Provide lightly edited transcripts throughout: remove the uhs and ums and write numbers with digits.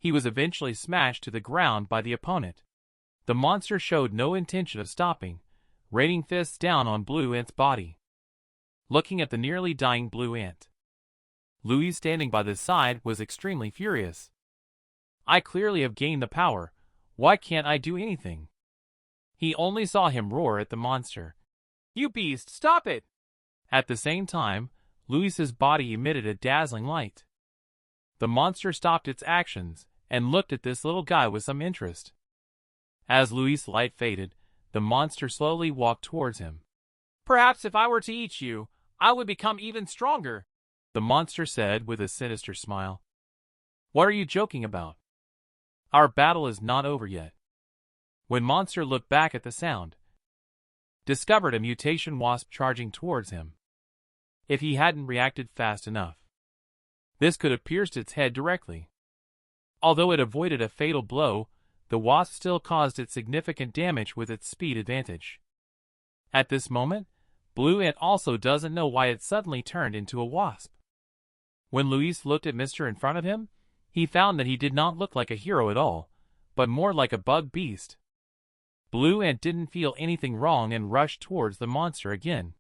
he was eventually smashed to the ground by the opponent. The monster showed no intention of stopping, raining fists down on Blue Ant's body. Looking at the nearly dying Blue Ant, Louis, standing by the side, was extremely furious. I clearly have gained the power. Why can't I do anything? He only saw him roar at the monster. You beast, stop it! At the same time, Louis's body emitted a dazzling light. The monster stopped its actions and looked at this little guy with some interest. As Louis's light faded, the monster slowly walked towards him. Perhaps if I were to eat you, I would become even stronger, the monster said with a sinister smile. What are you joking about? Our battle is not over yet. When Monster looked back at the sound, discovered a mutation wasp charging towards him. If he hadn't reacted fast enough, this could have pierced its head directly. Although it avoided a fatal blow, the wasp still caused it significant damage with its speed advantage. At this moment, Blue Ant also doesn't know why it suddenly turned into a wasp. When Louis looked at Mr. in front of him, he found that he did not look like a hero at all, but more like a bug beast. Blue Ant didn't feel anything wrong and rushed towards the monster again.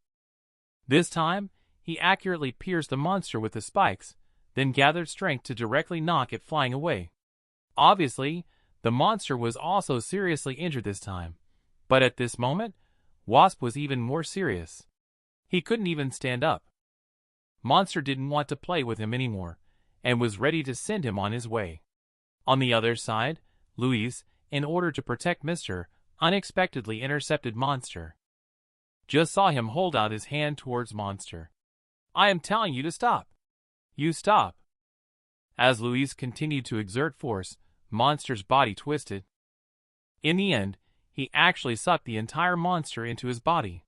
This time, he accurately pierced the monster with the spikes, then gathered strength to directly knock it flying away. Obviously, the monster was also seriously injured this time, but at this moment, Wasp was even more serious. He couldn't even stand up. Monster didn't want to play with him anymore, and was ready to send him on his way. On the other side, Louis, in order to protect Mr., unexpectedly intercepted Monster. Just saw him hold out his hand towards Monster. I am telling you to stop. You stop. As Louis continued to exert force, Monster's body twisted. In the end, he actually sucked the entire monster into his body.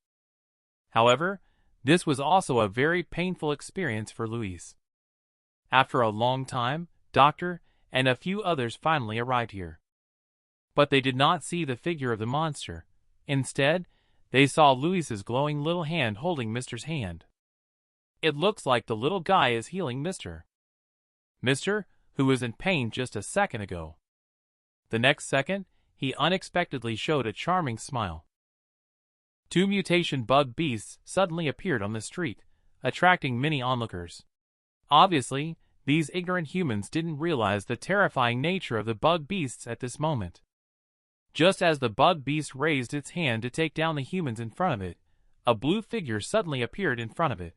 However, this was also a very painful experience for Louis. After a long time, Doctor and a few others finally arrived here. But they did not see the figure of the monster. Instead, they saw Louis's glowing little hand holding Mr.'s hand. It looks like the little guy is healing Mr. Mr., who was in pain just a second ago. The next second, he unexpectedly showed a charming smile. Two mutation bug beasts suddenly appeared on the street, attracting many onlookers. Obviously, these ignorant humans didn't realize the terrifying nature of the bug beasts at this moment. Just as the bug beast raised its hand to take down the humans in front of it, a blue figure suddenly appeared in front of it.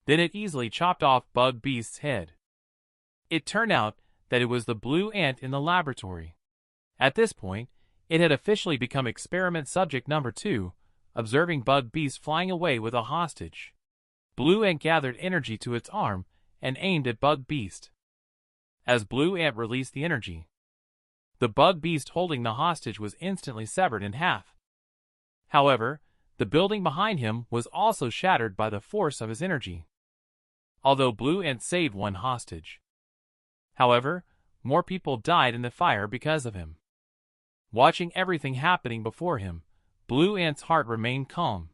Then it easily chopped off bug beast's head. It turned out that it was the blue ant in the laboratory. At this point, it had officially become experiment subject number 2, observing bug beast flying away with a hostage. Blue ant gathered energy to its arm and aimed at bug beast. As blue ant released the energy, the bug beast holding the hostage was instantly severed in half. However, the building behind him was also shattered by the force of his energy. Although Blue Ant saved one hostage. However, more people died in the fire because of him. Watching everything happening before him, Blue Ant's heart remained calm.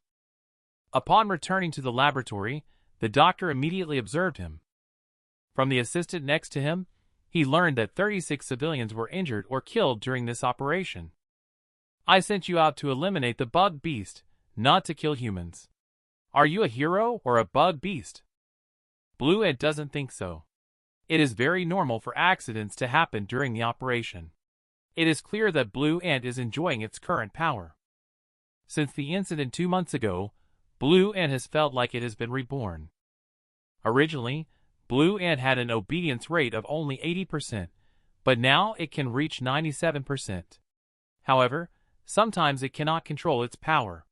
Upon returning to the laboratory, the doctor immediately observed him. From the assistant next to him, he learned that 36 civilians were injured or killed during this operation. I sent you out to eliminate the bug beast, not to kill humans. Are you a hero or a bug beast? Blue Ant doesn't think so. It is very normal for accidents to happen during the operation. It is clear that Blue Ant is enjoying its current power. Since the incident 2 months ago, Blue Ant has felt like it has been reborn. Originally, Blue Ant had an obedience rate of only 80%, but now it can reach 97%. However, sometimes it cannot control its power.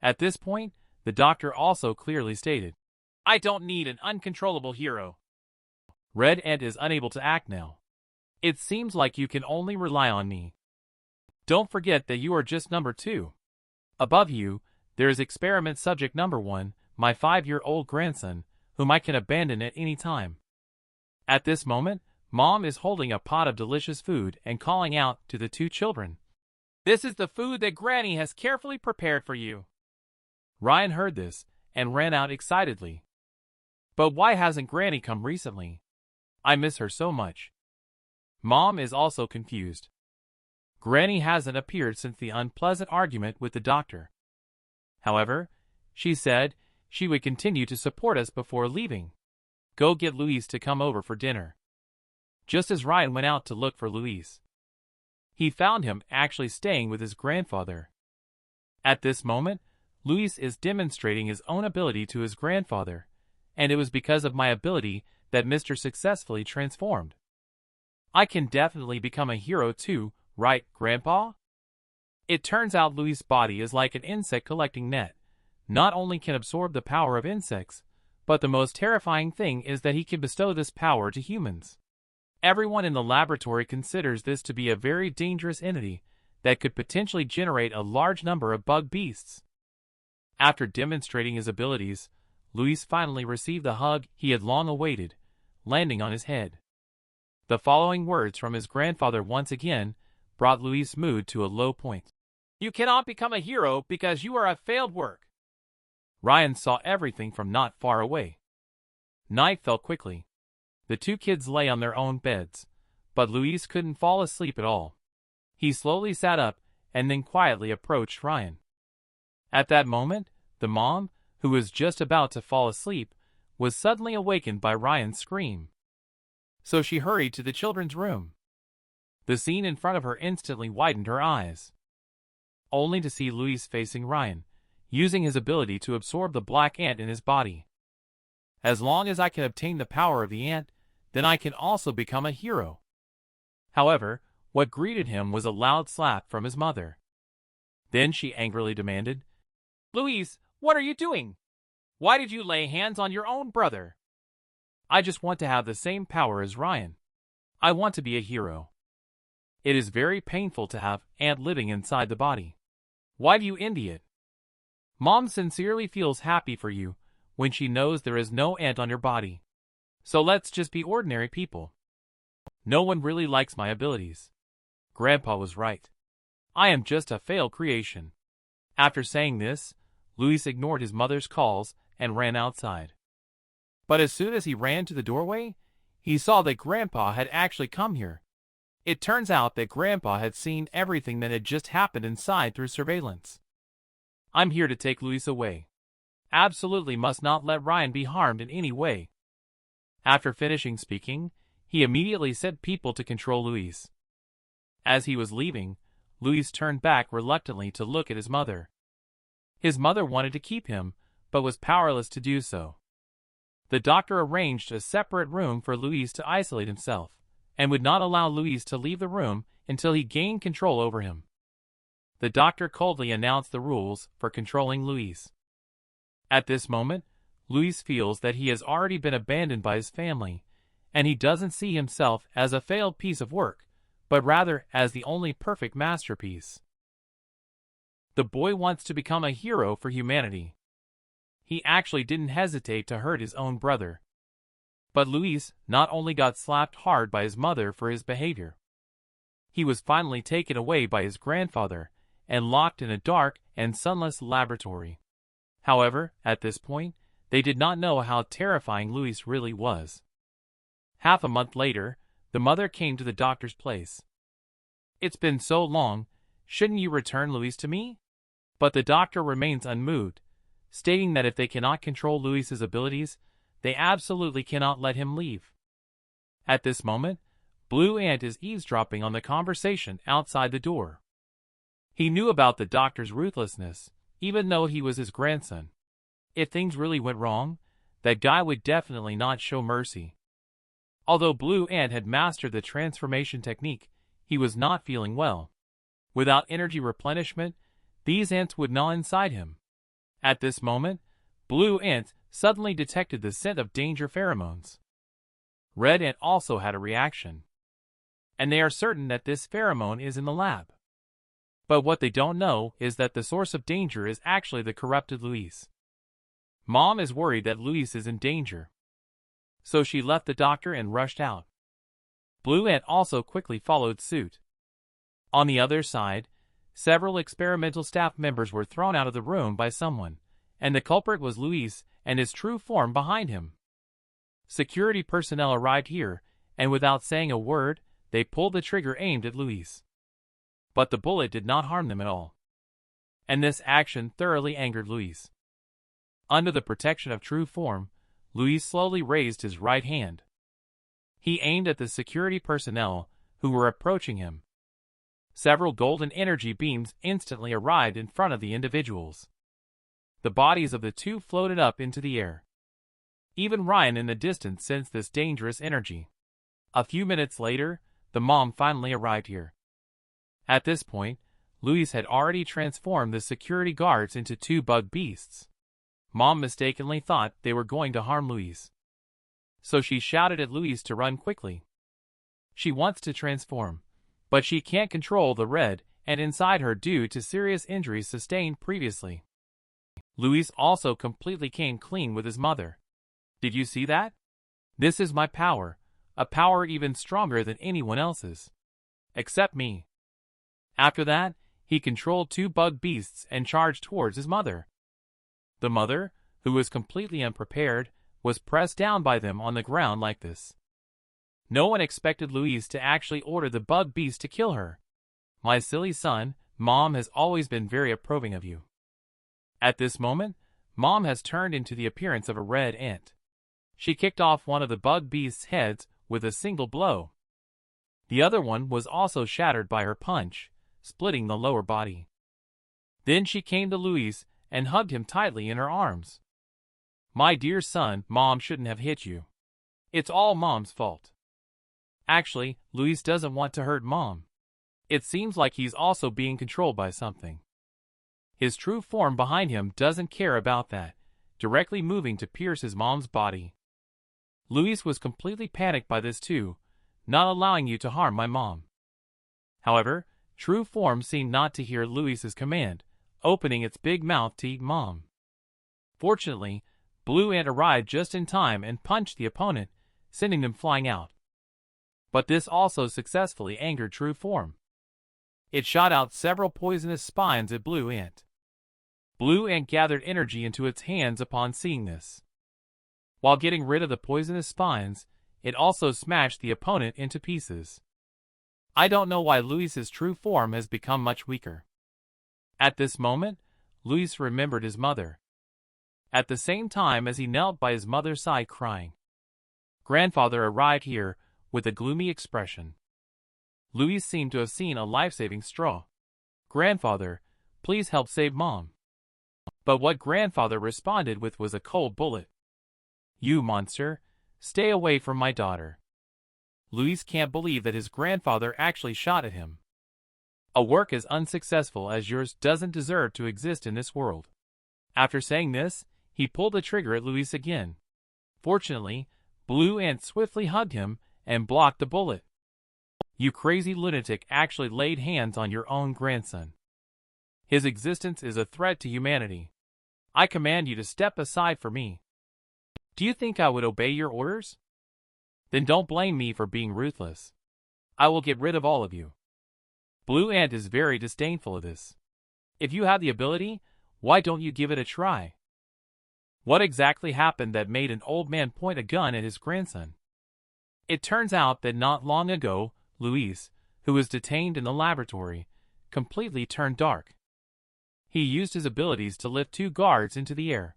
At this point, the doctor also clearly stated, I don't need an uncontrollable hero. Red Ant is unable to act now. It seems like you can only rely on me. Don't forget that you are just number 2. Above you, there is experiment subject number 1, my 5-year-old grandson, whom I can abandon at any time. At this moment, Mom is holding a pot of delicious food and calling out to the 2 children. This is the food that Granny has carefully prepared for you. Ryan heard this and ran out excitedly. But why hasn't Granny come recently? I miss her so much. Mom is also confused. Granny hasn't appeared since the unpleasant argument with the doctor. However, she said she would continue to support us before leaving. Go get Luis to come over for dinner. Just as Ryan went out to look for Luis, he found him actually staying with his grandfather. At this moment, Luis is demonstrating his own ability to his grandfather, and it was because of my ability that Mr. successfully transformed. I can definitely become a hero too, right, Grandpa? It turns out Luis' body is like an insect collecting net. Not only can absorb the power of insects, but the most terrifying thing is that he can bestow this power to humans. Everyone in the laboratory considers this to be a very dangerous entity that could potentially generate a large number of bug beasts. After demonstrating his abilities, Luis finally received the hug he had long awaited, landing on his head. The following words from his grandfather once again brought Luis' mood to a low point. You cannot become a hero because you are a failed work. Ryan saw everything from not far away. Night fell quickly. The two kids lay on their own beds, but Luis couldn't fall asleep at all. He slowly sat up and then quietly approached Ryan. At that moment, the mom, who was just about to fall asleep, was suddenly awakened by Ryan's scream. So she hurried to the children's room. The scene in front of her instantly widened her eyes, only to see Luis facing Ryan, using his ability to absorb the black ant in his body. As long as I can obtain the power of the ant, then I can also become a hero. However, what greeted him was a loud slap from his mother. Then she angrily demanded, Luis, what are you doing? Why did you lay hands on your own brother? I just want to have the same power as Ryan. I want to be a hero. It is very painful to have ant living inside the body. Why do you envy it? Mom sincerely feels happy for you when she knows there is no ant on your body. So let's just be ordinary people. No one really likes my abilities. Grandpa was right. I am just a failed creation. After saying this, Luis ignored his mother's calls and ran outside. But as soon as he ran to the doorway, he saw that Grandpa had actually come here. It turns out that Grandpa had seen everything that had just happened inside through surveillance. I'm here to take Luis away. Absolutely must not let Ryan be harmed in any way. After finishing speaking, he immediately sent people to control Luis. As he was leaving, Luis turned back reluctantly to look at his mother. His mother wanted to keep him, but was powerless to do so. The doctor arranged a separate room for Luis to isolate himself, and would not allow Luis to leave the room until he gained control over him. The doctor coldly announced the rules for controlling Luis. At this moment, Luis feels that he has already been abandoned by his family, and he doesn't see himself as a failed piece of work, but rather as the only perfect masterpiece. The boy wants to become a hero for humanity. He actually didn't hesitate to hurt his own brother. But Luis not only got slapped hard by his mother for his behavior. He was finally taken away by his grandfather and locked in a dark and sunless laboratory. However, at this point, they did not know how terrifying Luis really was. Half a month later, the mother came to the doctor's place. It's been so long, shouldn't you return Luis to me? But the doctor remains unmoved, stating that if they cannot control Luis's abilities, they absolutely cannot let him leave. At this moment, Blue Ant is eavesdropping on the conversation outside the door. He knew about the doctor's ruthlessness, even though he was his grandson. If things really went wrong, that guy would definitely not show mercy. Although Blue Ant had mastered the transformation technique, he was not feeling well. Without energy replenishment, these ants would gnaw inside him. At this moment, Blue Ant suddenly detected the scent of danger pheromones. Red Ant also had a reaction, and they are certain that this pheromone is in the lab. But what they don't know is that the source of danger is actually the corrupted Luis. Mom is worried that Luis is in danger, so she left the doctor and rushed out. Blue Ant also quickly followed suit. On the other side, several experimental staff members were thrown out of the room by someone, and the culprit was Luis and his true form behind him. Security personnel arrived here, and without saying a word, they pulled the trigger aimed at Luis. But the bullet did not harm them at all. And this action thoroughly angered Luis. Under the protection of true form, Luis slowly raised his right hand. He aimed at the security personnel who were approaching him. Several golden energy beams instantly arrived in front of the individuals. The bodies of the two floated up into the air. Even Ryan in the distance sensed this dangerous energy. A few minutes later, the mom finally arrived here. At this point, Luis had already transformed the security guards into two bug beasts. Mom mistakenly thought they were going to harm Luis. So she shouted at Luis to run quickly. She wants to transform, but she can't control the red and inside her due to serious injuries sustained previously. Luis also completely came clean with his mother. Did you see that? This is my power, a power even stronger than anyone else's. Except me. After that, he controlled two bug beasts and charged towards his mother. The mother, who was completely unprepared, was pressed down by them on the ground like this. No one expected Luis to actually order the bug beast to kill her. My silly son, Mom has always been very approving of you. At this moment, Mom has turned into the appearance of a red ant. She kicked off one of the bug beast's heads with a single blow. The other one was also shattered by her punch, splitting the lower body. Then she came to Luis and hugged him tightly in her arms. My dear son, Mom shouldn't have hit you. It's all Mom's fault. Actually, Luis doesn't want to hurt Mom. It seems like he's also being controlled by something. His true form behind him doesn't care about that, directly moving to pierce his mom's body. Luis was completely panicked by this too, not allowing you to harm my mom. However, true form seemed not to hear Luis's command, opening its big mouth to eat Mom. Fortunately, Blue Ant arrived just in time and punched the opponent, sending them flying out. But this also successfully angered true form. It shot out several poisonous spines at Blue Ant. Blue Ant gathered energy into its hands upon seeing this. While getting rid of the poisonous spines, it also smashed the opponent into pieces. I don't know why Luis's true form has become much weaker. At this moment, Luis remembered his mother. At the same time as he knelt by his mother's side crying. Grandfather arrived here with a gloomy expression. Luis seemed to have seen a life-saving straw. Grandfather, please help save Mom. But what Grandfather responded with was a cold bullet. You monster, stay away from my daughter. Luis can't believe that his grandfather actually shot at him. A work as unsuccessful as yours doesn't deserve to exist in this world. After saying this, he pulled the trigger at Luis again. Fortunately, Blue Ant swiftly hugged him and blocked the bullet. You crazy lunatic actually laid hands on your own grandson. His existence is a threat to humanity. I command you to step aside for me. Do you think I would obey your orders? Then don't blame me for being ruthless. I will get rid of all of you. Blue Ant is very disdainful of this. If you have the ability, why don't you give it a try? What exactly happened that made an old man point a gun at his grandson? It turns out that not long ago, Luis, who was detained in the laboratory, completely turned dark. He used his abilities to lift two guards into the air.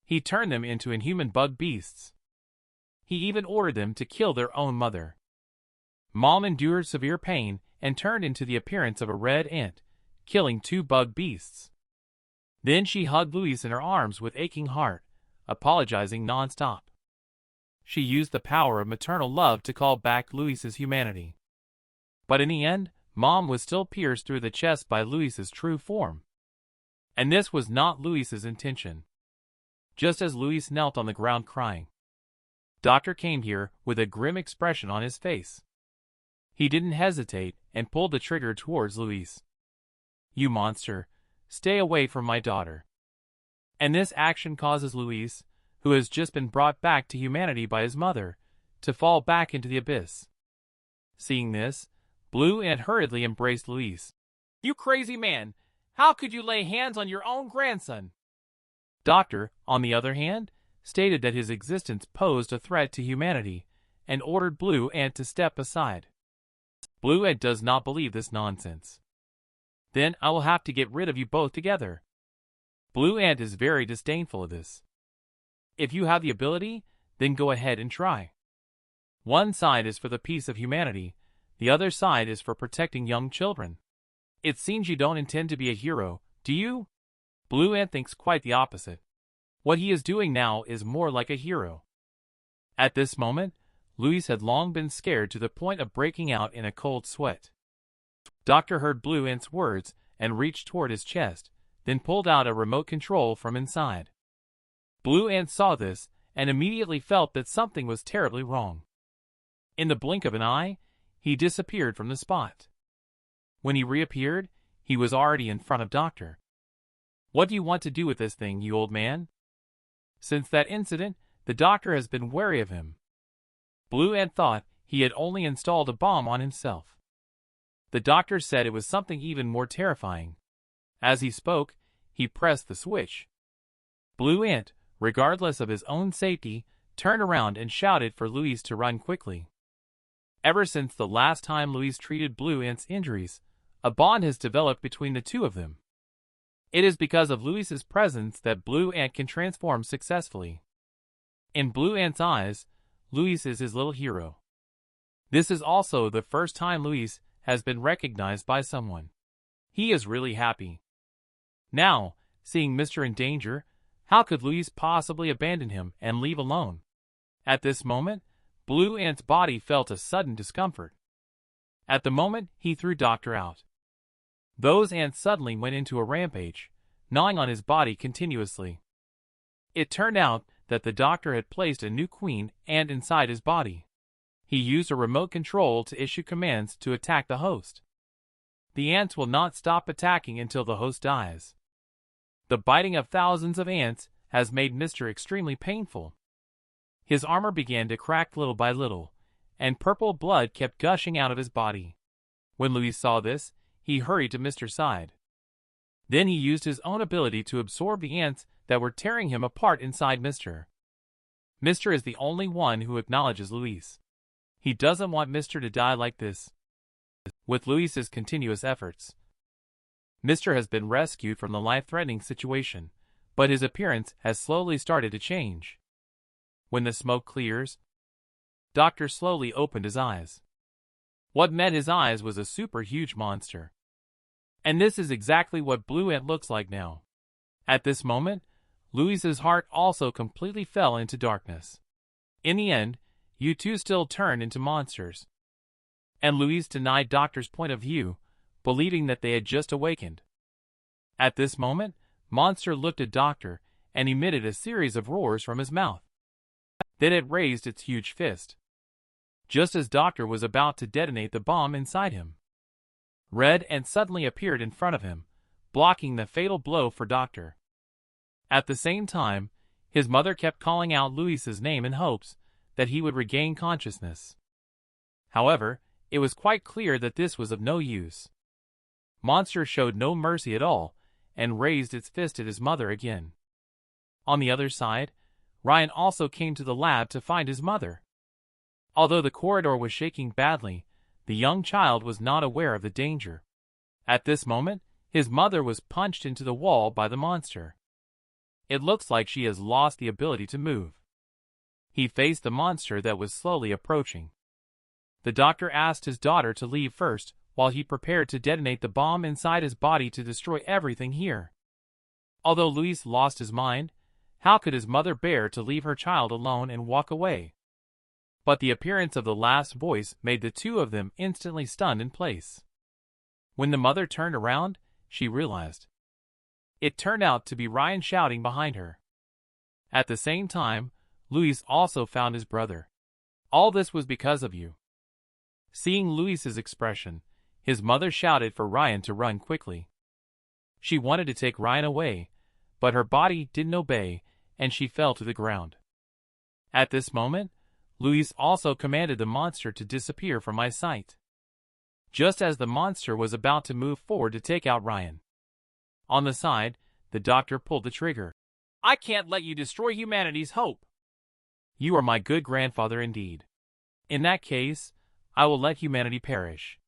He turned them into inhuman bug beasts. He even ordered them to kill their own mother. Mom endured severe pain and turned into the appearance of a red ant, killing two bug beasts. Then she hugged Luis in her arms with aching heart, apologizing non-stop. She used the power of maternal love to call back Luis's humanity. But in the end, Mom was still pierced through the chest by Luis's true form. And this was not Luis's intention. Just as Luis knelt on the ground crying, Doctor came here with a grim expression on his face. He didn't hesitate and pulled the trigger towards Luis. You monster, stay away from my daughter. And this action causes Luis, who has just been brought back to humanity by his mother, to fall back into the abyss. Seeing this, Blue Ant hurriedly embraced Luis. You crazy man! How could you lay hands on your own grandson? Doctor, on the other hand, stated that his existence posed a threat to humanity, and ordered Blue Ant to step aside. Blue Ant does not believe this nonsense. Then I will have to get rid of you both together. Blue Ant is very disdainful of this. If you have the ability, then go ahead and try. One side is for the peace of humanity, the other side is for protecting young children. It seems you don't intend to be a hero, do you? Blue Ant thinks quite the opposite. What he is doing now is more like a hero. At this moment, Luis had long been scared to the point of breaking out in a cold sweat. Doctor heard Blue Ant's words and reached toward his chest, then pulled out a remote control from inside. Blue Ant saw this and immediately felt that something was terribly wrong. In the blink of an eye, he disappeared from the spot. When he reappeared, he was already in front of Doctor. What do you want to do with this thing, you old man? Since that incident, the Doctor has been wary of him. Blue Ant thought he had only installed a bomb on himself. The Doctor said it was something even more terrifying. As he spoke, he pressed the switch. Blue Ant, regardless of his own safety, turned around and shouted for Luis to run quickly. Ever since the last time Luis treated Blue Ant's injuries, a bond has developed between the two of them. It is because of Luis's presence that Blue Ant can transform successfully. In Blue Ant's eyes, Luis is his little hero. This is also the first time Luis has been recognized by someone. He is really happy. Now, seeing Mr. in danger, how could Luis possibly abandon him and leave alone? At this moment, Blue Ant's body felt a sudden discomfort. At the moment, he threw Doctor out. Those ants suddenly went into a rampage, gnawing on his body continuously. It turned out that the Doctor had placed a new queen ant inside his body. He used a remote control to issue commands to attack the host. The ants will not stop attacking until the host dies. The biting of thousands of ants has made Mr. extremely painful. His armor began to crack little by little, and purple blood kept gushing out of his body. When Luis saw this, he hurried to Mr's side. Then he used his own ability to absorb the ants that were tearing him apart inside Mr. Mr. is the only one who acknowledges Luis. He doesn't want Mr. to die like this. With Luis's continuous efforts, Mr. has been rescued from the life-threatening situation, but his appearance has slowly started to change. When the smoke clears, Doctor slowly opened his eyes. What met his eyes was a super huge monster. And this is exactly what Blue Ant looks like now. At this moment, Luis's heart also completely fell into darkness. In the end, you two still turned into monsters. And Luis denied Doctor's point of view, believing that they had just awakened. At this moment, Monster looked at Doctor and emitted a series of roars from his mouth. Then it raised its huge fist. Just as Doctor was about to detonate the bomb inside him, Red Ant suddenly appeared in front of him, blocking the fatal blow for Doctor. At the same time, his mother kept calling out Luis's name in hopes that he would regain consciousness. However, it was quite clear that this was of no use. Monster showed no mercy at all and raised its fist at his mother again. On the other side, Ryan also came to the lab to find his mother. Although the corridor was shaking badly, the young child was not aware of the danger. At this moment, his mother was punched into the wall by the monster. It looks like she has lost the ability to move. He faced the monster that was slowly approaching. The Doctor asked his daughter to leave first while he prepared to detonate the bomb inside his body to destroy everything here. Although Luis lost his mind, how could his mother bear to leave her child alone and walk away? But the appearance of the last voice made the two of them instantly stunned in place. When the mother turned around, she realized. It turned out to be Ryan shouting behind her. At the same time, Luis also found his brother. All this was because of you. Seeing Luis's expression, his mother shouted for Ryan to run quickly. She wanted to take Ryan away, but her body didn't obey, and she fell to the ground. At this moment, Luis also commanded the monster to disappear from my sight. Just as the monster was about to move forward to take out Ryan. On the side, the Doctor pulled the trigger. I can't let you destroy humanity's hope. You are my good grandfather indeed. In that case, I will let humanity perish.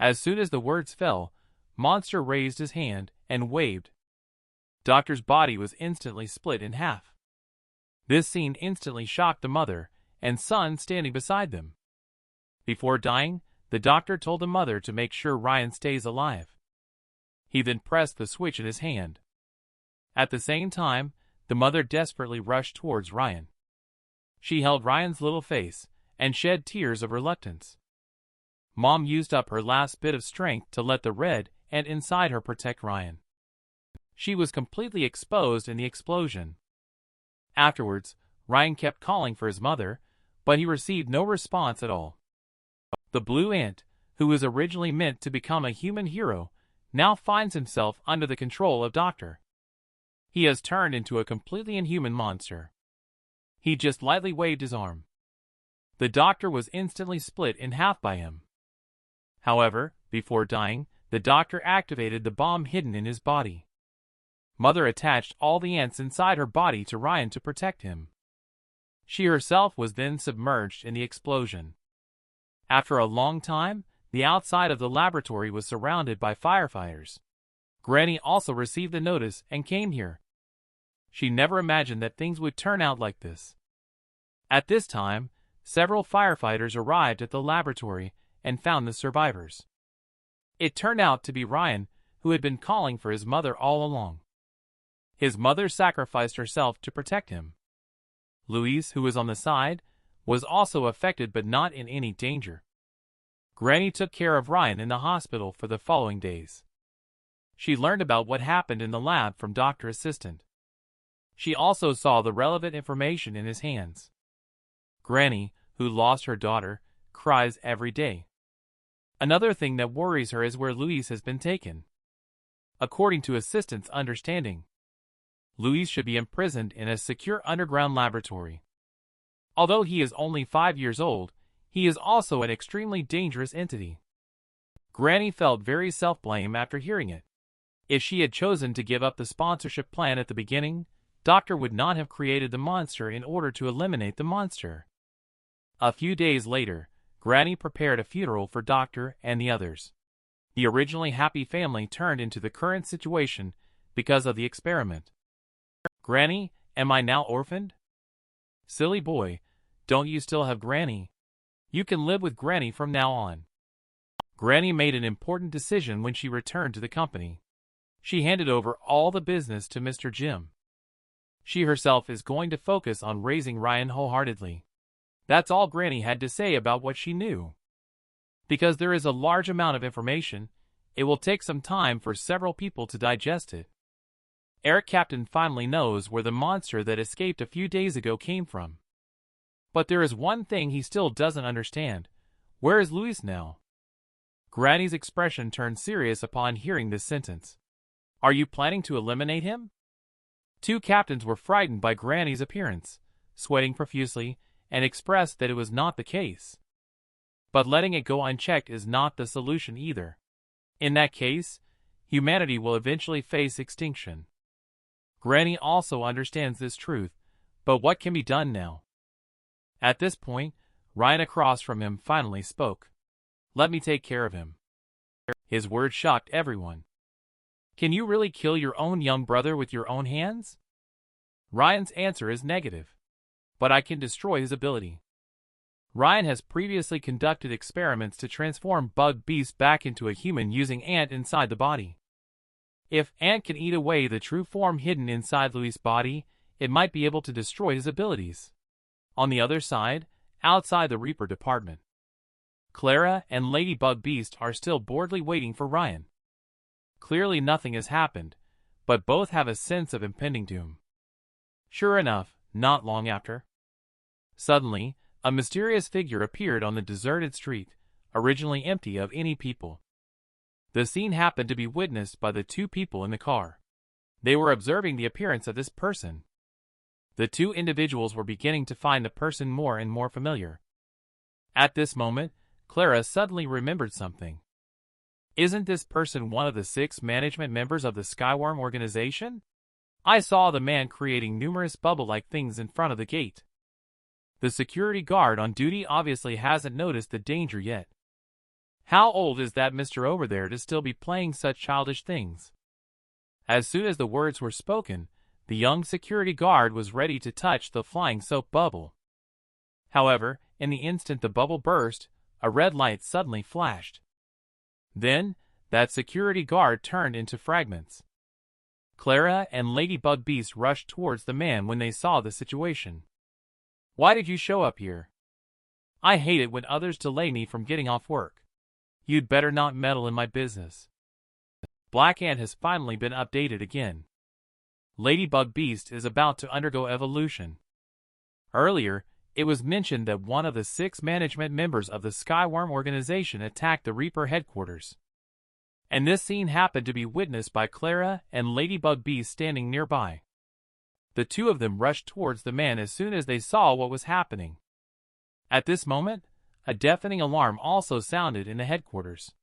As soon as the words fell, Monster raised his hand and waved. Doctor's body was instantly split in half. This scene instantly shocked the mother and son standing beside them. Before dying, the doctor told the mother to make sure Ryan stays alive. He then pressed the switch in his hand. At the same time, the mother desperately rushed towards Ryan. She held Ryan's little face and shed tears of reluctance. Mom used up her last bit of strength to let the red ant inside her protect Ryan. She was completely exposed in the explosion. Afterwards, Ryan kept calling for his mother, but he received no response at all. The blue ant, who was originally meant to become a human hero, now finds himself under the control of Doctor. He has turned into a completely inhuman monster. He just lightly waved his arm. The Doctor was instantly split in half by him. However, before dying, the Doctor activated the bomb hidden in his body. Mother attached all the ants inside her body to Ryan to protect him. She herself was then submerged in the explosion. After a long time, the outside of the laboratory was surrounded by firefighters. Granny also received the notice and came here. She never imagined that things would turn out like this. At this time, several firefighters arrived at the laboratory and found the survivors. It turned out to be Ryan, who had been calling for his mother all along. His mother sacrificed herself to protect him. Louise, who was on the side, was also affected but not in any danger. Granny took care of Ryan in the hospital for the following days. She learned about what happened in the lab from Dr. Assistant. She also saw the relevant information in his hands. Granny, who lost her daughter, cries every day. Another thing that worries her is where Louise has been taken. According to Assistant's understanding, Louise should be imprisoned in a secure underground laboratory. Although he is only 5 years old, he is also an extremely dangerous entity. Granny felt very self-blame after hearing it. If she had chosen to give up the sponsorship plan at the beginning, Doctor would not have created the monster in order to eliminate the monster. A few days later, Granny prepared a funeral for Doctor and the others. The originally happy family turned into the current situation because of the experiment. Granny, am I now orphaned? Silly boy, don't you still have Granny? You can live with Granny from now on. Granny made an important decision when she returned to the company. She handed over all the business to Mr. Jim. She herself is going to focus on raising Ryan wholeheartedly. That's all Granny had to say about what she knew. Because there is a large amount of information, it will take some time for several people to digest it. Eric Captain finally knows where the monster that escaped a few days ago came from. But there is one thing he still doesn't understand. Where is Louis now? Granny's expression turned serious upon hearing this sentence. Are you planning to eliminate him? Two captains were frightened by Granny's appearance, sweating profusely, and expressed that it was not the case. But letting it go unchecked is not the solution either. In that case, humanity will eventually face extinction. Granny also understands this truth, but what can be done now? At this point, Ryan across from him finally spoke. Let me take care of him. His words shocked everyone. Can you really kill your own young brother with your own hands? Ryan's answer is negative. But I can destroy his ability. Ryan has previously conducted experiments to transform Bug Beast back into a human using ant inside the body. If ant can eat away the true form hidden inside Louis' body, it might be able to destroy his abilities. On the other side, outside the Reaper department, Clara and Ladybug Beast are still boredly waiting for Ryan. Clearly nothing has happened, but both have a sense of impending doom. Sure enough, not long after, suddenly, a mysterious figure appeared on the deserted street, originally empty of any people. The scene happened to be witnessed by the two people in the car. They were observing the appearance of this person. The two individuals were beginning to find the person more and more familiar. At this moment, Clara suddenly remembered something. Isn't this person one of the 6 management members of the Skyworm organization? I saw the man creating numerous bubble-like things in front of the gate. The security guard on duty obviously hasn't noticed the danger yet. How old is that Mr. over there to still be playing such childish things? As soon as the words were spoken, the young security guard was ready to touch the flying soap bubble. However, in the instant the bubble burst, a red light suddenly flashed. Then, that security guard turned into fragments. Clara and Ladybug Beast rushed towards the man when they saw the situation. "Why did you show up here? I hate it when others delay me from getting off work. You'd better not meddle in my business." Black Ant has finally been updated again. Ladybug Beast is about to undergo evolution. Earlier, it was mentioned that one of the 6 management members of the Skyworm organization attacked the Reaper headquarters. And this scene happened to be witnessed by Clara and Ladybug Beast standing nearby. The two of them rushed towards the man as soon as they saw what was happening. At this moment, a deafening alarm also sounded in the headquarters.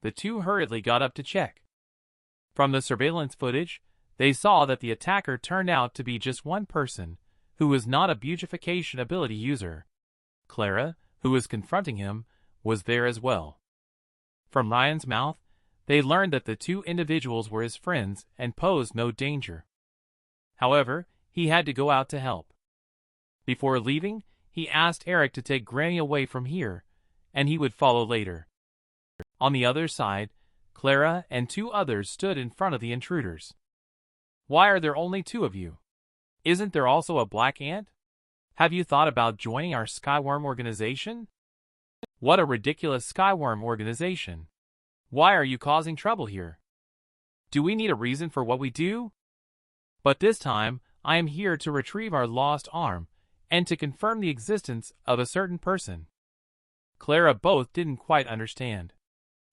The two hurriedly got up to check. From the surveillance footage, they saw that the attacker turned out to be just one person, who was not a beautification ability user. Clara, who was confronting him, was there as well. From Ryan's mouth, they learned that the two individuals were his friends and posed no danger. However, he had to go out to help. Before leaving, he asked Eric to take Granny away from here, and he would follow later. On the other side, Clara and 2 others stood in front of the intruders. "Why are there only 2 of you? Isn't there also a Black Ant? Have you thought about joining our Skyworm organization? What a ridiculous Skyworm organization! Why are you causing trouble here? Do we need a reason for what we do? But this time, I am here to retrieve our lost arm, and to confirm the existence of a certain person." Clara both didn't quite understand.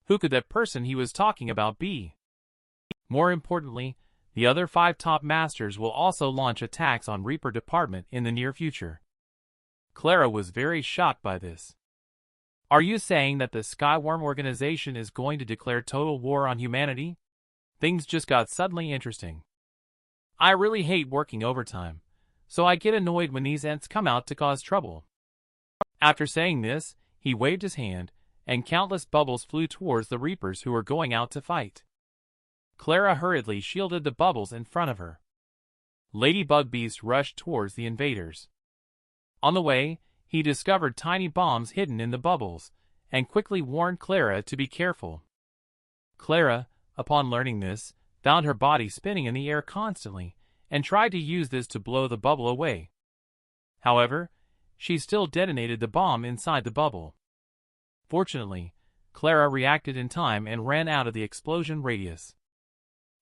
Who could that person he was talking about be? More importantly, the other 5 top masters will also launch attacks on Reaper Department in the near future. Clara was very shocked by this. "Are you saying that the Skyworm organization is going to declare total war on humanity?" Things just got suddenly interesting. "I really hate working overtime, so I get annoyed when these ants come out to cause trouble." After saying this, he waved his hand, and countless bubbles flew towards the Reapers who were going out to fight. Clara hurriedly shielded the bubbles in front of her. Ladybug Beast rushed towards the invaders. On the way, he discovered tiny bombs hidden in the bubbles, and quickly warned Clara to be careful. Clara, upon learning this, found her body spinning in the air constantly, and tried to use this to blow the bubble away. However, she still detonated the bomb inside the bubble. Fortunately, Clara reacted in time and ran out of the explosion radius.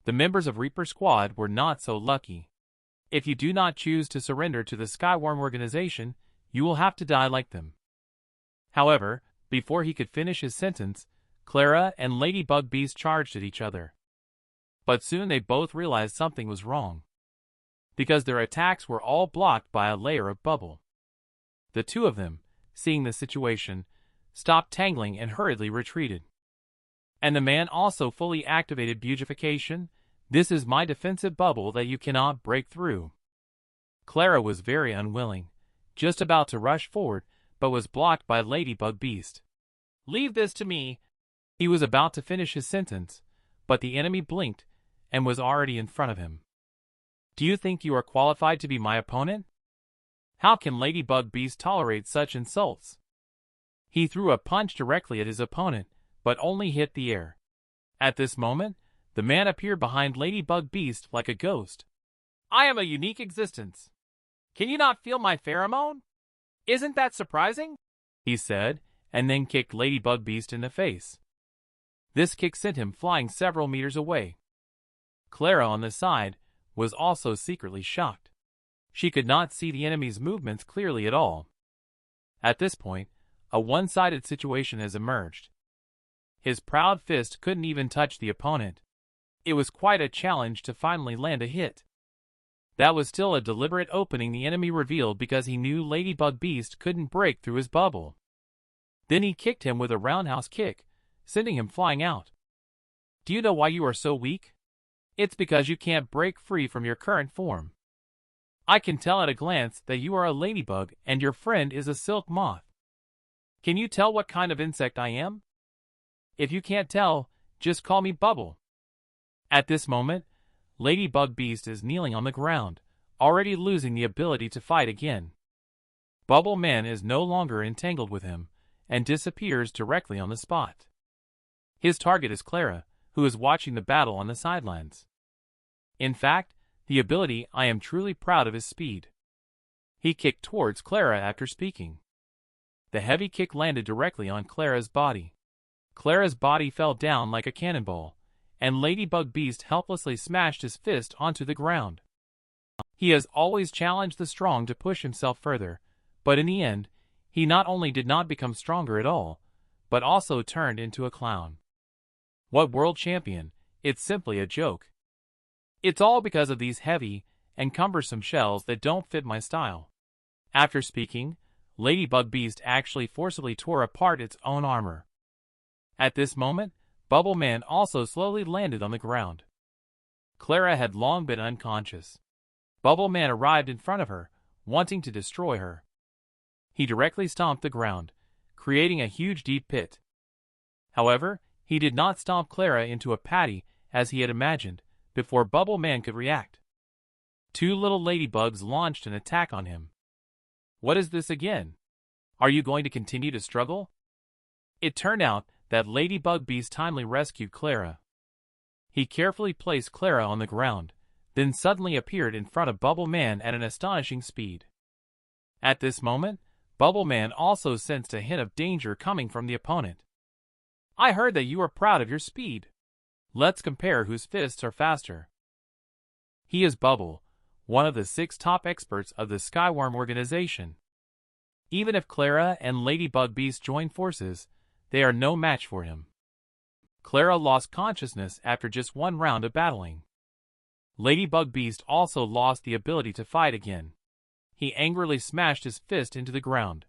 The members of Reaper Squad were not so lucky. If you do not choose to surrender to the Skyworm organization, you will have to die like them. However, before he could finish his sentence, Clara and Ladybug Beast charged at each other. But soon they both realized something was wrong, because their attacks were all blocked by a layer of bubble. The two of them, seeing the situation, stopped tangling and hurriedly retreated. And the man also fully activated beautification. "This is my defensive bubble that you cannot break through." Clara was very unwilling, just about to rush forward, but was blocked by Ladybug Beast. "Leave this to me." He was about to finish his sentence, but the enemy blinked and was already in front of him. "Do you think you are qualified to be my opponent? How can Ladybug Beast tolerate such insults?" He threw a punch directly at his opponent, but only hit the air. At this moment, the man appeared behind Ladybug Beast like a ghost. "I am a unique existence. Can you not feel my pheromone? Isn't that surprising?" he said, and then kicked Ladybug Beast in the face. This kick sent him flying several meters away. Clara, on the side, was also secretly shocked. She could not see the enemy's movements clearly at all. At this point, a one-sided situation has emerged. His proud fist couldn't even touch the opponent. It was quite a challenge to finally land a hit. That was still a deliberate opening the enemy revealed because he knew Ladybug Beast couldn't break through his bubble. Then he kicked him with a roundhouse kick, sending him flying out. "Do you know why you are so weak? It's because you can't break free from your current form. I can tell at a glance that you are a ladybug and your friend is a silk moth. Can you tell what kind of insect I am? If you can't tell, just call me Bubble. At this moment, Ladybug Beast is kneeling on the ground, already losing the ability to fight again. Bubble Man is no longer entangled with him, and disappears directly on the spot. His target is Clara, who is watching the battle on the sidelines. In fact, the ability I am truly proud of his speed. He kicked towards Clara after speaking. The heavy kick landed directly on Clara's body. Clara's body fell down like a cannonball, and Ladybug Beast helplessly smashed his fist onto the ground. He has always challenged the strong to push himself further, but in the end, he not only did not become stronger at all, but also turned into a clown. What world champion? It's simply a joke. It's all because of these heavy and cumbersome shells that don't fit my style. After speaking, Ladybug Beast actually forcibly tore apart its own armor. At this moment, Bubble Man also slowly landed on the ground. Clara had long been unconscious. Bubble Man arrived in front of her, wanting to destroy her. He directly stomped the ground, creating a huge deep pit. However, he did not stomp Clara into a patty as he had imagined, before Bubble Man could react. Two little ladybugs launched an attack on him. What is this again? Are you going to continue to struggle? It turned out that Ladybug Beast timely rescued Clara. He carefully placed Clara on the ground, then suddenly appeared in front of Bubble Man at an astonishing speed. At this moment, Bubble Man also sensed a hint of danger coming from the opponent. I heard that you are proud of your speed. Let's compare whose fists are faster. He is Bubble, one of the 6 top experts of the Skyworm organization. Even if Clara and Ladybug Beast join forces, they are no match for him. Clara lost consciousness after just 1 round of battling. Ladybug Beast also lost the ability to fight again. He angrily smashed his fist into the ground.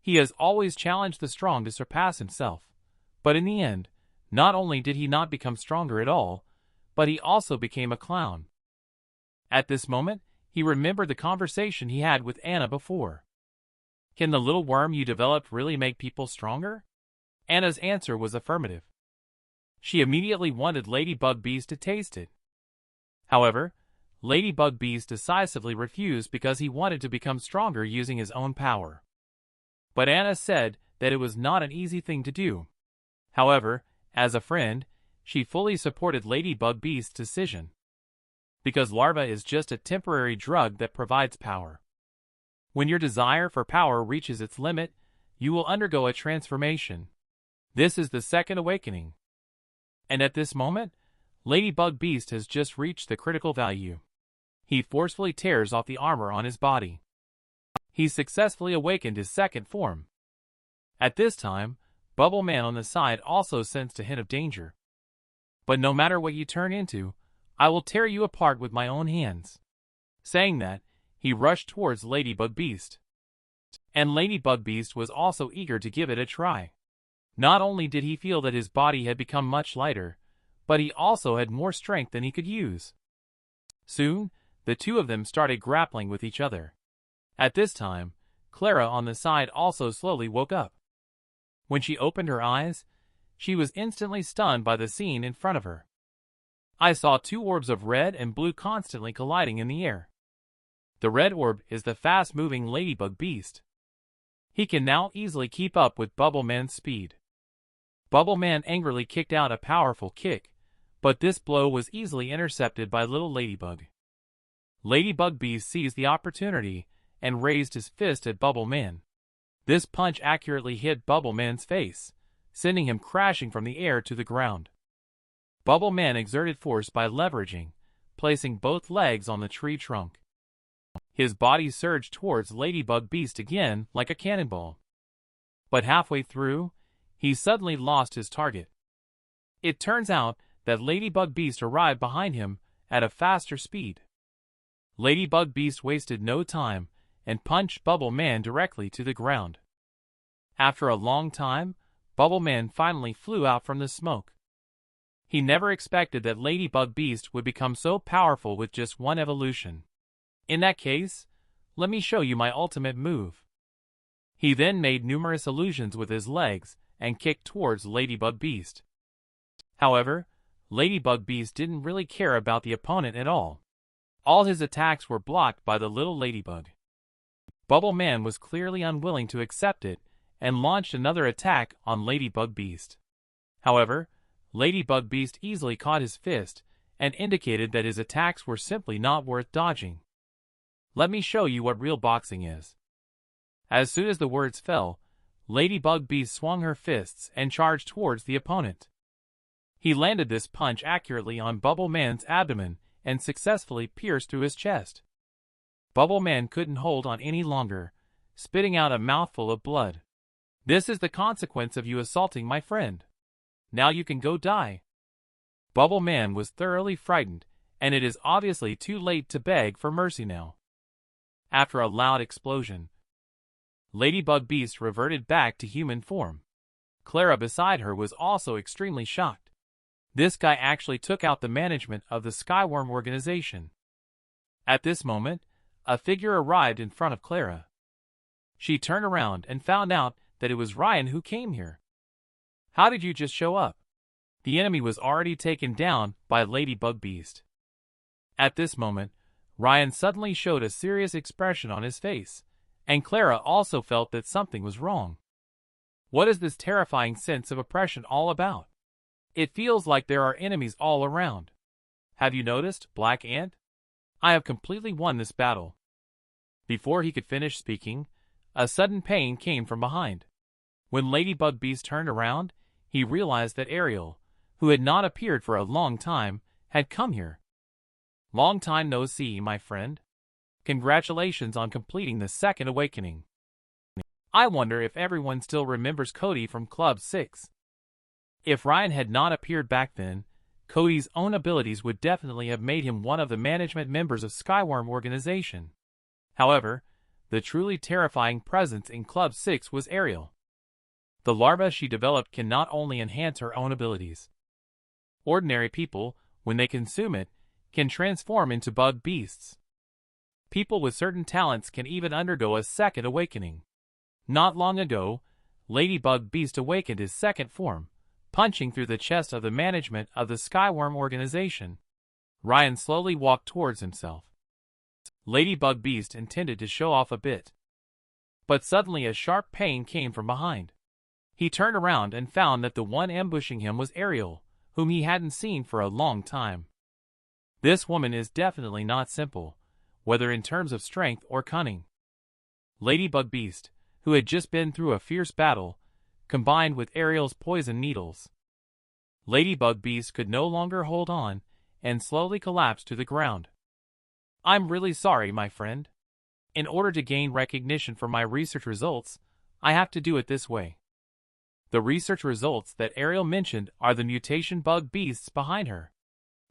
He has always challenged the strong to surpass himself, but in the end, not only did he not become stronger at all, but he also became a clown. At this moment, he remembered the conversation he had with Anna before. Can the little worm you developed really make people stronger? Anna's answer was affirmative. She immediately wanted Ladybug Beast to taste it. However, Ladybug Beast decisively refused because he wanted to become stronger using his own power. But Anna said that it was not an easy thing to do. However, as a friend, she fully supported Ladybug Beast's decision. Because larva is just a temporary drug that provides power. When your desire for power reaches its limit, you will undergo a transformation. This is the second awakening. And at this moment, Ladybug Beast has just reached the critical value. He forcefully tears off the armor on his body. He successfully awakened his second form. At this time, Bubble Man on the side also sensed a hint of danger. But no matter what you turn into, I will tear you apart with my own hands. Saying that, he rushed towards Ladybug Beast. And Ladybug Beast was also eager to give it a try. Not only did he feel that his body had become much lighter, but he also had more strength than he could use. Soon, the two of them started grappling with each other. At this time, Clara on the side also slowly woke up. When she opened her eyes, she was instantly stunned by the scene in front of her. I saw 2 orbs of red and blue constantly colliding in the air. The red orb is the fast-moving Ladybug Beast. He can now easily keep up with Bubble Man's speed. Bubble Man angrily kicked out a powerful kick, but this blow was easily intercepted by little Ladybug. Ladybug Beast seized the opportunity and raised his fist at Bubble Man. This punch accurately hit Bubble Man's face, sending him crashing from the air to the ground. Bubble Man exerted force by leveraging, placing both legs on the tree trunk. His body surged towards Ladybug Beast again like a cannonball. But halfway through, he suddenly lost his target. It turns out that Ladybug Beast arrived behind him at a faster speed. Ladybug Beast wasted no time and punched Bubble Man directly to the ground. After a long time, Bubble Man finally flew out from the smoke. He never expected that Ladybug Beast would become so powerful with just 1 evolution. In that case, let me show you my ultimate move. He then made numerous illusions with his legs and kicked towards Ladybug Beast. However, Ladybug Beast didn't really care about the opponent at all. All his attacks were blocked by the little ladybug. Bubble Man was clearly unwilling to accept it and launched another attack on Ladybug Beast. However, Ladybug Beast easily caught his fist and indicated that his attacks were simply not worth dodging. Let me show you what real boxing is. As soon as the words fell, Ladybug Beast swung her fists and charged towards the opponent. He landed this punch accurately on Bubble Man's abdomen and successfully pierced through his chest. Bubble Man couldn't hold on any longer, spitting out a mouthful of blood. "This is the consequence of you assaulting my friend. Now you can go die." Bubble Man was thoroughly frightened, and it is obviously too late to beg for mercy now. After a loud explosion, Ladybug Beast reverted back to human form. Clara beside her was also extremely shocked. This guy actually took out the management of the Skyworm organization. At this moment, a figure arrived in front of Clara. She turned around and found out that it was Ryan who came here. "How did you just show up?" The enemy was already taken down by Ladybug Beast. At this moment, Ryan suddenly showed a serious expression on his face, and Clara also felt that something was wrong. What is this terrifying sense of oppression all about? It feels like there are enemies all around. Have you noticed, Black Ant? I have completely won this battle. Before he could finish speaking, a sudden pain came from behind. When Ladybug Beast turned around, he realized that Ariel, who had not appeared for a long time, had come here. "Long time no see, my friend. Congratulations on completing the second awakening. I wonder if everyone still remembers Cody from Club 6. If Ryan had not appeared back then, Cody's own abilities would definitely have made him one of the management members of Skyworm organization. However, the truly terrifying presence in Club 6 was Ariel. The larva she developed can not only enhance her own abilities. Ordinary people, when they consume it, can transform into bug beasts. People with certain talents can even undergo a second awakening. Not long ago, Ladybug Beast awakened his second form, punching through the chest of the management of the Skyworm organization. Ryan slowly walked towards himself. Ladybug Beast intended to show off a bit. But suddenly a sharp pain came from behind. He turned around and found that the one ambushing him was Ariel, whom he hadn't seen for a long time. This woman is definitely not simple, whether in terms of strength or cunning. Ladybug Beast, who had just been through a fierce battle, combined with Ariel's poison needles. Ladybug Beast could no longer hold on and slowly collapsed to the ground. "I'm really sorry, my friend. In order to gain recognition for my research results, I have to do it this way." The research results that Ariel mentioned are the mutation bug beasts behind her.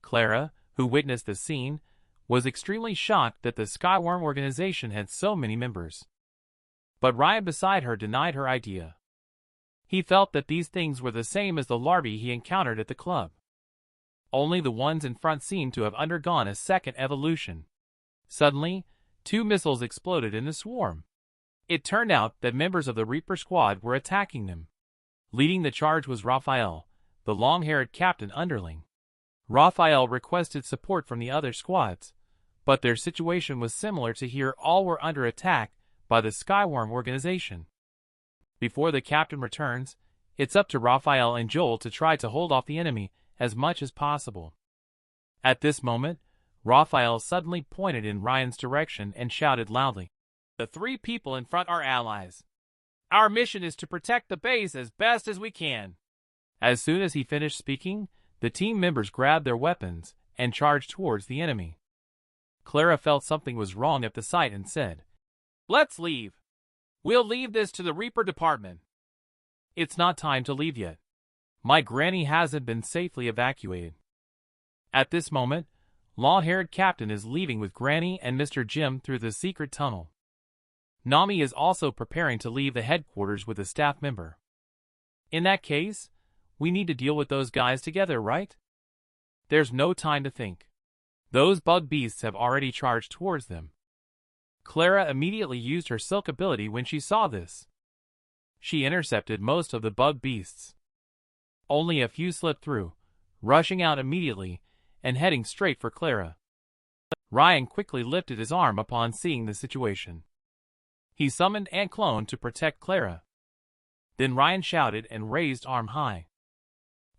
Clara, who witnessed the scene, was extremely shocked that the Skyworm organization had so many members. But Ryan beside her denied her idea. He felt that these things were the same as the larvae he encountered at the club. Only the ones in front seemed to have undergone a second evolution. Suddenly, 2 missiles exploded in the swarm. It turned out that members of the Reaper squad were attacking them. Leading the charge was Raphael, the long-haired captain underling. Raphael requested support from the other squads, but their situation was similar to here. All were under attack by the Skyworm organization. Before the captain returns, it's up to Raphael and Joel to try to hold off the enemy as much as possible. At this moment, Raphael suddenly pointed in Ryan's direction and shouted loudly, "The 3 people in front are allies. Our mission is to protect the base as best as we can." As soon as he finished speaking, the team members grabbed their weapons and charged towards the enemy. Clara felt something was wrong at the sight and said, "Let's leave. We'll leave this to the Reaper department." "It's not time to leave yet. My granny hasn't been safely evacuated." At this moment, long-haired captain is leaving with Granny and Mr. Jim through the secret tunnel. Nami is also preparing to leave the headquarters with a staff member. In that case, we need to deal with those guys together, right? There's no time to think. Those bug beasts have already charged towards them. Clara immediately used her silk ability when she saw this. she intercepted most of the bug beasts. Only a few slipped through, rushing out immediately and heading straight for Clara. Ryan quickly lifted his arm upon seeing the situation. He summoned Aunt Clone to protect Clara. Then Ryan shouted and raised arm high.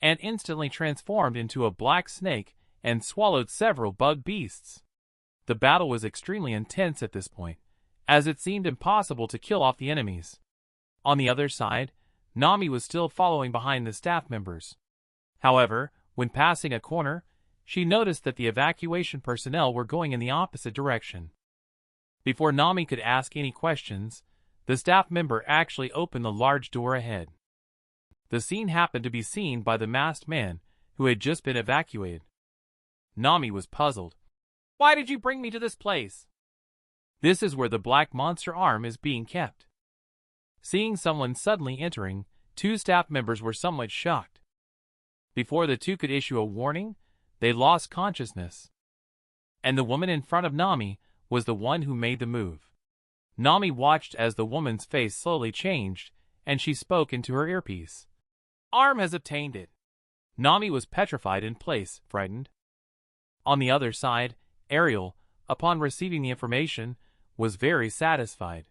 Ant instantly transformed into a black snake and swallowed several bug beasts. The battle was extremely intense at this point, as it seemed impossible to kill off the enemies. On the other side, Nami was still following behind the staff members. However, when passing a corner, she noticed that the evacuation personnel were going in the opposite direction. Before Nami could ask any questions, the staff member actually opened the large door ahead. The scene happened to be seen by the masked man who had just been evacuated. Nami was puzzled. "Why did you bring me to this place?" "This is where the black monster arm is being kept." Seeing someone suddenly entering, two staff members were somewhat shocked. Before the two could issue a warning, they lost consciousness. And the woman in front of Nami was the one who made the move. Nami watched as the woman's face slowly changed, and she spoke into her earpiece. "Arm has obtained it." Nami was petrified in place, frightened. On the other side, Ariel, upon receiving the information, was very satisfied.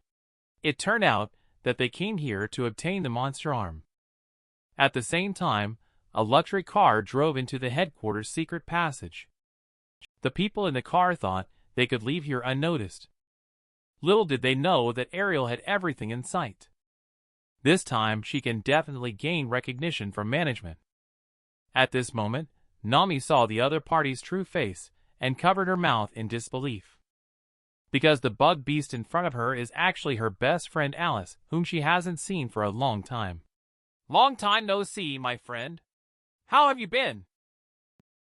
It turned out that they came here to obtain the monster arm. At the same time, a luxury car drove into the headquarters' secret passage. The people in the car thought they could leave here unnoticed. Little did they know that Ariel had everything in sight. This time she can definitely gain recognition from management. At this moment, Nami saw the other party's true face and covered her mouth in disbelief. Because the bug beast in front of her is actually her best friend Alice, whom she hasn't seen for a long time. "Long time no see, my friend. How have you been?"